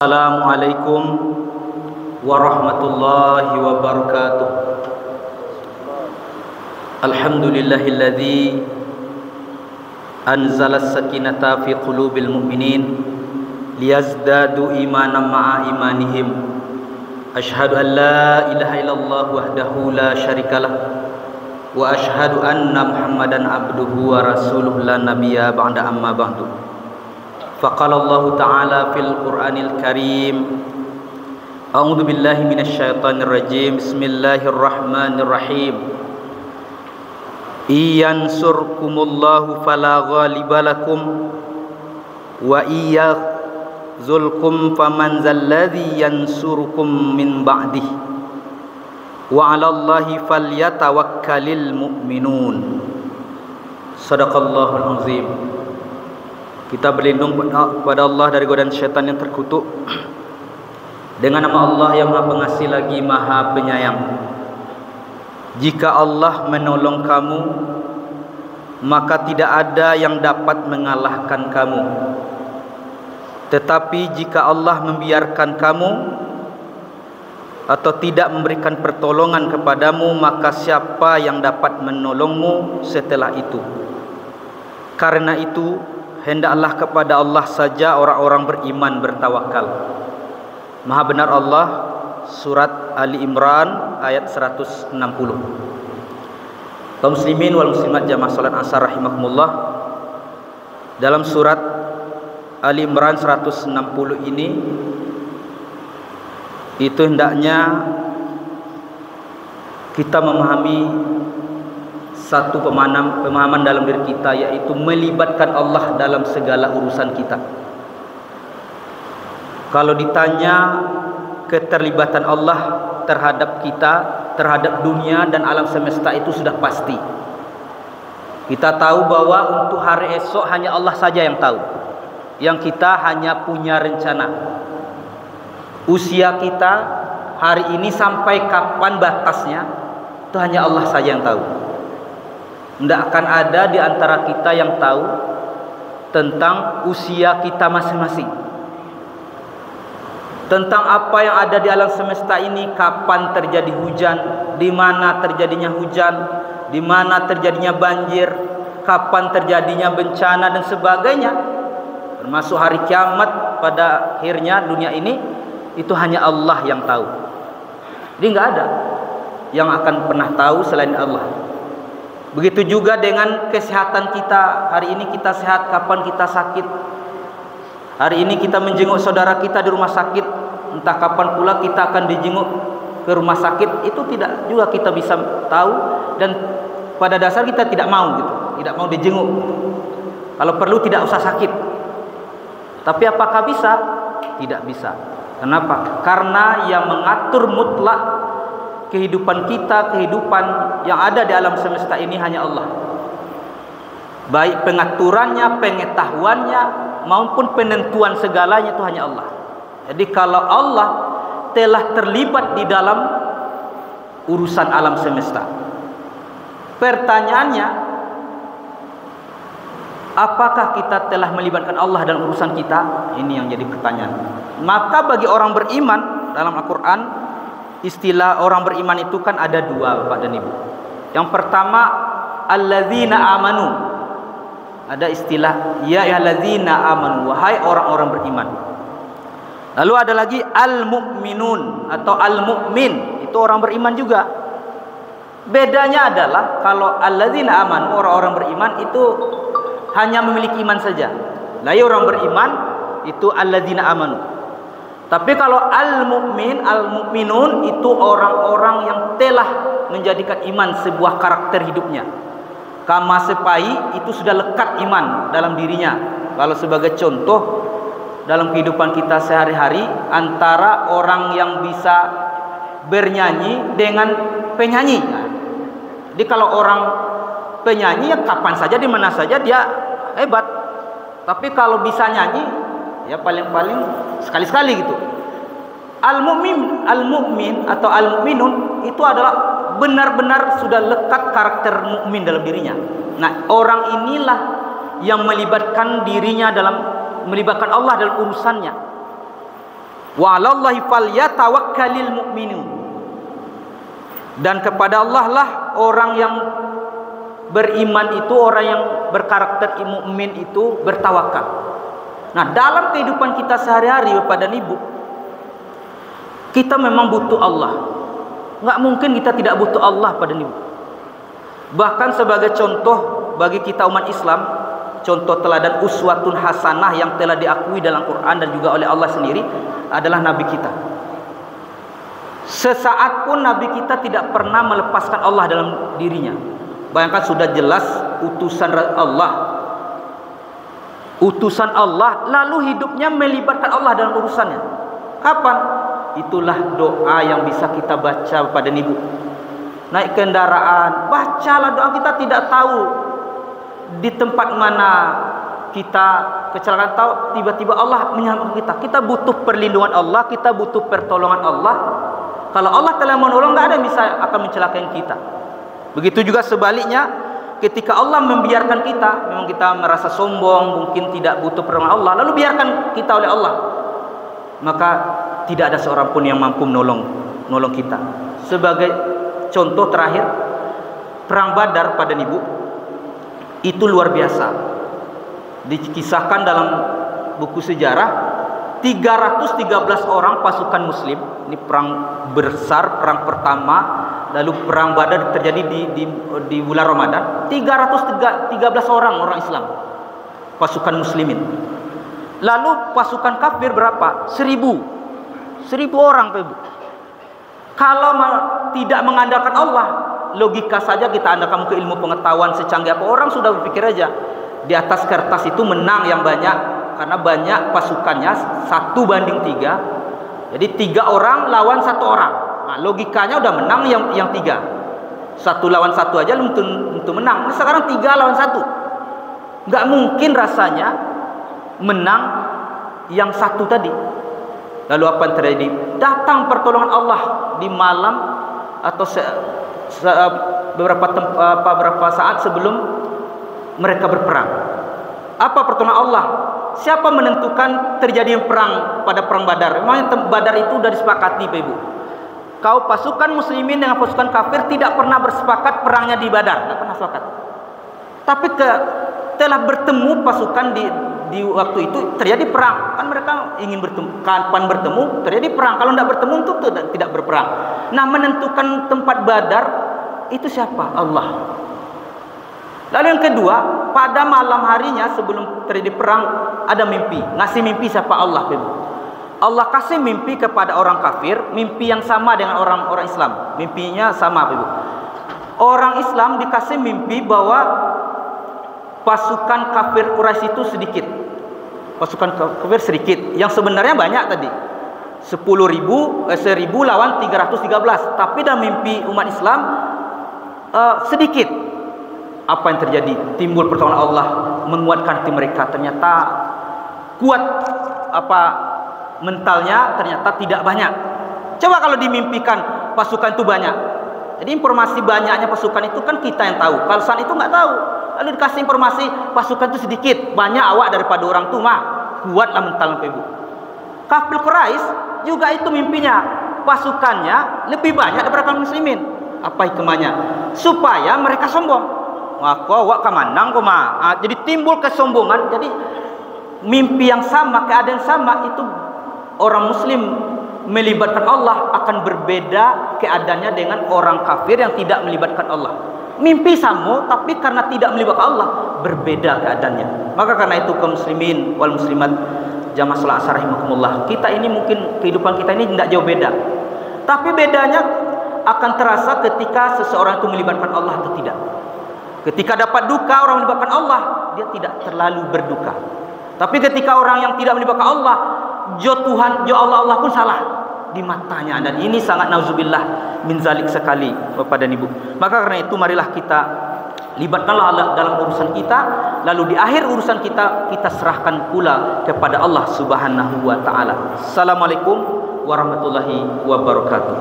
Assalamualaikum warahmatullahi wabarakatuh. Alhamdulillahilladzi anzala as-sakinata fi qulubil mu'minin liyazdadu imanan ma'a imanihim. Asyhadu an la ilaha illallah wahdahu la syarikalah wa asyhadu anna Muhammadan abduhu wa rasuluhu la nabiyya ba'da amma ba'du. Faqala Allah Ta'ala fil Qur'anil Karim. A'udzu billahi minasyaitonir rajim. Bismillahirrahmanirrahim. Iyansurkumullahu fala ghaliba wa iyakhzulkum faman zalladzi yansurukum min ba'dih wa 'alallahi falyatawakkalul mu'minun. Shadaqallahul azim. Kita berlindung kepada Allah dari godaan syaitan yang terkutuk dengan nama Allah yang Maha Pengasih lagi Maha Penyayang. Jika Allah menolong kamu, maka tidak ada yang dapat mengalahkan kamu. Tetapi jika Allah membiarkan kamu atau tidak memberikan pertolongan kepadamu, maka siapa yang dapat menolongmu setelah itu? Karena itu hendaklah kepada Allah saja orang-orang beriman bertawakal. Maha benar Allah. Surat Ali Imran ayat 160. Kaum muslimin wal muslimat jamaah salat asar rahimakumullah, dalam surat Ali Imran 160 ini itu hendaknya kita memahami satu pemahaman dalam diri kita, yaitu melibatkan Allah dalam segala urusan kita. Kalau ditanya keterlibatan Allah terhadap kita, terhadap dunia dan alam semesta, itu sudah pasti. Kita tahu bahwa untuk hari esok hanya Allah saja yang tahu. Yang kita hanya punya rencana. Usia kita hari ini sampai kapan batasnya, itu hanya Allah saja yang tahu. Tidak akan ada di antara kita yang tahu tentang usia kita masing-masing, tentang apa yang ada di alam semesta ini, kapan terjadi hujan, di mana terjadinya hujan, di mana terjadinya banjir, kapan terjadinya bencana dan sebagainya, termasuk hari kiamat pada akhirnya dunia ini, itu hanya Allah yang tahu. Jadi nggak ada yang akan pernah tahu selain Allah. Begitu juga dengan kesehatan kita. Hari ini kita sehat, kapan kita sakit. Hari ini kita menjenguk saudara kita di rumah sakit, entah kapan pula kita akan dijenguk ke rumah sakit, itu tidak juga kita bisa tahu. Dan pada dasar kita tidak mau gitu, tidak mau dijenguk. Kalau perlu tidak usah sakit. Tapi apakah bisa? Tidak bisa. Kenapa? Karena yang mengatur mutlak kehidupan kita, kehidupan yang ada di alam semesta ini hanya Allah. Baik pengaturannya, pengetahuannya, maupun penentuan segalanya itu hanya Allah. Jadi kalau Allah telah terlibat di dalam urusan alam semesta, pertanyaannya, apakah kita telah melibatkan Allah dalam urusan kita? Ini yang jadi pertanyaan. Maka bagi orang beriman, dalam Al-Quran istilah orang beriman itu kan ada dua, Bapak dan Ibu. Yang pertama, alladzina amanu. Ada istilah ya ayyuhalladzina amanu, wahai orang-orang beriman. Lalu ada lagi al-mu'minun atau al-mu'min, itu orang beriman juga. Bedanya adalah kalau alladzina amanu, orang-orang beriman itu hanya memiliki iman saja. Lalu orang beriman itu alladzina amanu. Tapi kalau al-mu'min, al-mu'minun itu orang-orang yang telah menjadikan iman sebuah karakter hidupnya. Kama sepai itu sudah lekat iman dalam dirinya. Kalau sebagai contoh dalam kehidupan kita sehari-hari, antara orang yang bisa bernyanyi dengan penyanyi. Nah, jadi kalau orang penyanyi ya kapan saja, di mana saja dia hebat. Tapi kalau bisa nyanyi, ya paling-paling sekali-sekali gitu. Al-mu'min atau al-mu'minun itu adalah benar-benar sudah lekat karakter mukmin dalam dirinya. Nah, orang inilah yang melibatkan dirinya dalam melibatkan Allah dalam urusannya. Wa 'alallahi falyatawakkalul mu'minun. Dan kepada Allah lah orang yang beriman itu, orang yang berkarakter mukmin itu bertawakal. Nah, dalam kehidupan kita sehari-hari Bapak dan Ibu, kita memang butuh Allah. Nggak mungkin kita tidak butuh Allah Bapak dan Ibu. Bahkan sebagai contoh bagi kita umat Islam, contoh teladan uswatun hasanah yang telah diakui dalam Quran dan juga oleh Allah sendiri adalah Nabi kita. Sesaat pun Nabi kita tidak pernah melepaskan Allah dalam dirinya. Bayangkan, sudah jelas utusan Allah, lalu hidupnya melibatkan Allah dalam urusannya. Kapan? Itulah doa yang bisa kita baca pada Ibu. Naik kendaraan, bacalah doa. Kita tidak tahu di tempat mana kita kecelakaan, tahu tiba-tiba Allah menyelamatkan kita. Kita butuh perlindungan Allah, kita butuh pertolongan Allah. Kalau Allah telah menolong, nggak ada yang bisa akan mencelakai kita. Begitu juga sebaliknya, ketika Allah membiarkan kita, memang kita merasa sombong, mungkin tidak butuh pertolongan Allah, lalu biarkan kita oleh Allah, maka tidak ada seorang pun yang mampu menolong kita. Sebagai contoh terakhir, perang Badar pada Ibu itu luar biasa. Dikisahkan dalam buku sejarah, 313 orang pasukan muslim, ini perang besar, perang pertama, lalu perang Badar terjadi di bulan Ramadan. 313 orang Islam, pasukan muslimin. Lalu pasukan kafir berapa? 1000 orang, Ibu. Kalau tidak mengandalkan Allah, logika saja kita andalkan mungkin ilmu pengetahuan secanggih apa, orang sudah berpikir aja di atas kertas itu menang yang banyak, karena banyak pasukannya 1:3. Jadi 3 orang lawan 1 orang. Nah, logikanya udah menang yang 3. 1 lawan 1 aja untuk menang. Nah, sekarang 3 lawan 1. Nggak mungkin rasanya menang yang 1 tadi. Lalu apa yang terjadi? Datang pertolongan Allah di malam atau beberapa saat sebelum mereka berperang. Apa pertolongan Allah? Siapa menentukan terjadi perang pada perang Badar? Memang Badar itu sudah disepakati, Pak Ibu. Kau pasukan muslimin dengan pasukan kafir tidak pernah bersepakat perangnya di Badar, tidak pernah sepakat. Tapi telah bertemu pasukan di waktu itu terjadi perang. Kan mereka ingin bertemu, kapan bertemu terjadi perang. Kalau tidak bertemu itu tidak berperang. Nah, menentukan tempat Badar itu siapa? Allah. Lalu yang kedua, pada malam harinya sebelum terjadi perang ada mimpi. Ngasih mimpi siapa? Allah. Allah kasih mimpi kepada orang kafir, mimpi yang sama dengan orang Islam. Mimpinya sama, Ibu. Orang Islam dikasih mimpi bahwa pasukan kafir Quraisy itu sedikit. Pasukan kafir sedikit, yang sebenarnya banyak tadi. 1000 lawan 313. Tapi dalam mimpi umat Islam sedikit. Apa yang terjadi? Timbul pertolongan Allah, menguatkan hati mereka. Ternyata kuat mentalnya, ternyata tidak banyak. Coba kalau dimimpikan pasukan itu banyak. Jadi informasi banyaknya pasukan itu kan kita yang tahu. Kalau saat itu nggak tahu. Lalu dikasih informasi pasukan itu sedikit, banyak awak daripada orang itu mah. Kuatlah mental Ibu. Kafir Quraisy juga itu mimpinya. Pasukannya lebih banyak daripada kaum muslimin. Apa hikmahnya? Supaya mereka sombong. Wak kamandang koma. Jadi timbul kesombongan. Jadi mimpi yang sama, keadaan sama itu orang muslim melibatkan Allah akan berbeda keadaannya dengan orang kafir yang tidak melibatkan Allah. Mimpi sama, tapi karena tidak melibatkan Allah berbeda keadaannya. Maka karena itu kaum muslimin wal muslimat jamaah salat asar rahimakumullah, kita ini mungkin kehidupan kita ini tidak jauh beda. Tapi bedanya akan terasa ketika seseorang itu melibatkan Allah atau tidak. Ketika dapat duka orang melibatkan Allah, dia tidak terlalu berduka. Tapi ketika orang yang tidak melibatkan Allah, jo Tuhan, jo Allah pun salah di matanya. Dan ini sangat nauzubillah min zalik sekali Bapak dan Ibu. Maka karena itu marilah kita libatkanlah Allah dalam urusan kita, lalu di akhir urusan kita serahkan pula kepada Allah Subhanahu wa taala. Assalamualaikum warahmatullahi wabarakatuh.